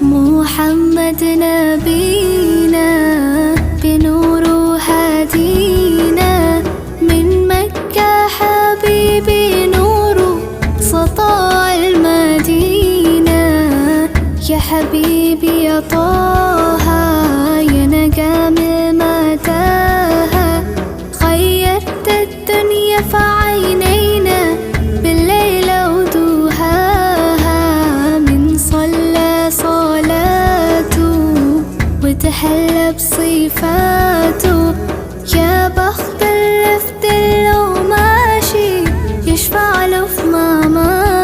محمد نبينا بنور هدينا من مكة حبيبي نور سطاع المدينة. يا حبيبي يا طه يا نجم متاهة، غيرت الدنيا في عينينا بالليل ودوهاها. من صلى صلاته وتحلى بصفاته، يا بخت اللي في دله ماشي يشفع له في ماما.